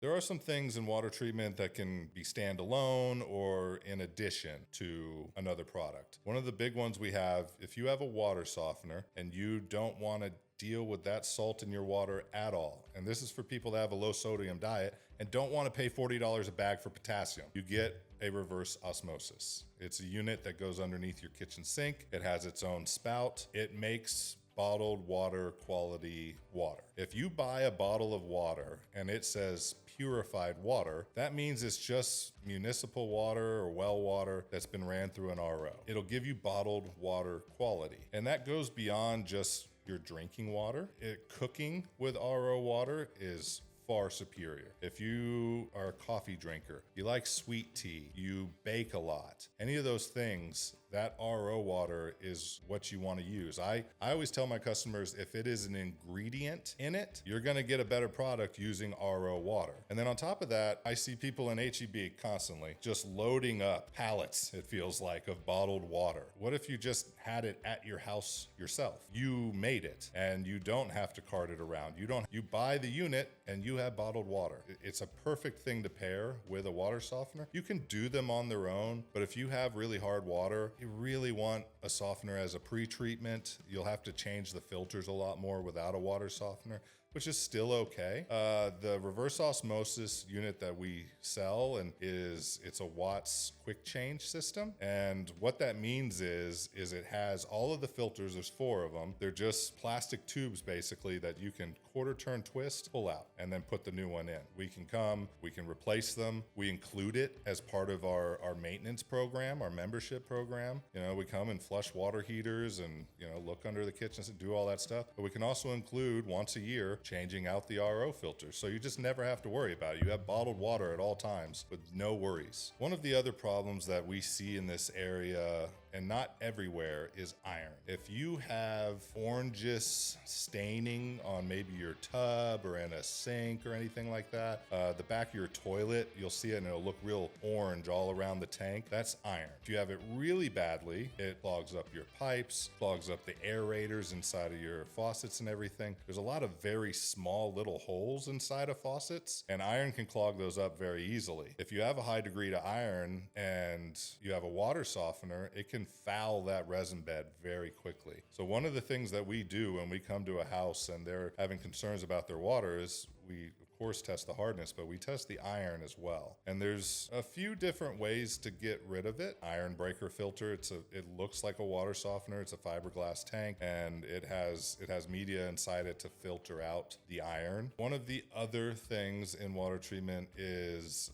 There are some things in water treatment that can be standalone or in addition to another product. One of the big ones we have, if you have a water softener and you don't want to deal with that salt in your water at all, and this is for people that have a low sodium diet and don't want to pay $40 a bag for potassium, you get a reverse osmosis. It's a unit that goes underneath your kitchen sink. It has its own spout. It makes bottled water quality water. If you buy a bottle of water and it says purified water, that means it's just municipal water or well water that's been ran through an RO. It'll give you bottled water quality. And that goes beyond just your drinking water. Cooking with RO water is far superior. If you are a coffee drinker, you like sweet tea, you bake a lot, any of those things, that RO water is what you want to use. I always tell my customers, if it is an ingredient in it, you're going to get a better product using RO water. And then on top of that, I see people in HEB constantly just loading up pallets, it feels like, of bottled water. What if you just had it at your house yourself? You made it and you don't have to cart it around. You buy the unit and you have bottled water. It's a perfect thing to pair with a water softener. You can do them on their own, but if you have really hard water, you really want a softener as a pre-treatment. You'll have to change the filters a lot more without a water softener, which is still okay. The reverse osmosis unit that we sell it's a Watts quick change system. And what that means is it has all of the filters, there's 4 of them. They're just plastic tubes basically that you can quarter turn twist, pull out, and then put the new one in. We can replace them. We include it as part of our maintenance program, our membership program. We come and flush water heaters and, look under the kitchens and do all that stuff. But we can also include once a year changing out the RO filters. So you just never have to worry about it. You have bottled water at all times with no worries. One of the other problems that we see in this area, and not everywhere, is iron. If you have oranges staining on maybe your tub or in a sink or anything like that, the back of your toilet, you'll see it and it'll look real orange all around the tank. That's iron. If you have it really badly, it clogs up your pipes, clogs up the aerators inside of your faucets and everything. There's a lot of very small little holes inside of faucets, and iron can clog those up very easily. If you have a high degree to iron and you have a water softener, it can foul that resin bed very quickly. So one of the things that we do when we come to a house and they're having concerns about their water is we, of course, test the hardness, but we test the iron as well. And there's a few different ways to get rid of it. Iron breaker filter, it looks like a water softener. It's a fiberglass tank, and it has media inside it to filter out the iron. One of the other things in water treatment is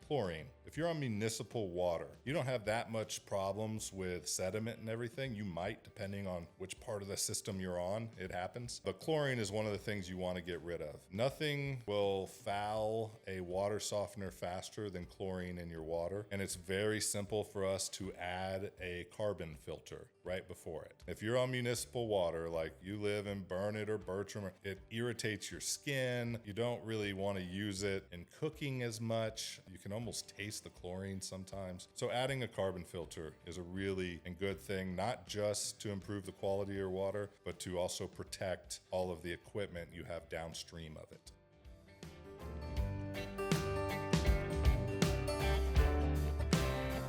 chlorine. If you're on municipal water, you don't have that much problems with sediment and everything. You might, depending on which part of the system you're on, it happens. But chlorine is one of the things you want to get rid of. Nothing will foul a water softener faster than chlorine in your water. And it's very simple for us to add a carbon filter right before it. If you're on municipal water, like you live in Burnett or Bertram, it irritates your skin. You don't really want to use it in cooking as much. You can almost taste the chlorine sometimes. So adding a carbon filter is a really good thing, not just to improve the quality of your water, but to also protect all of the equipment you have downstream of it.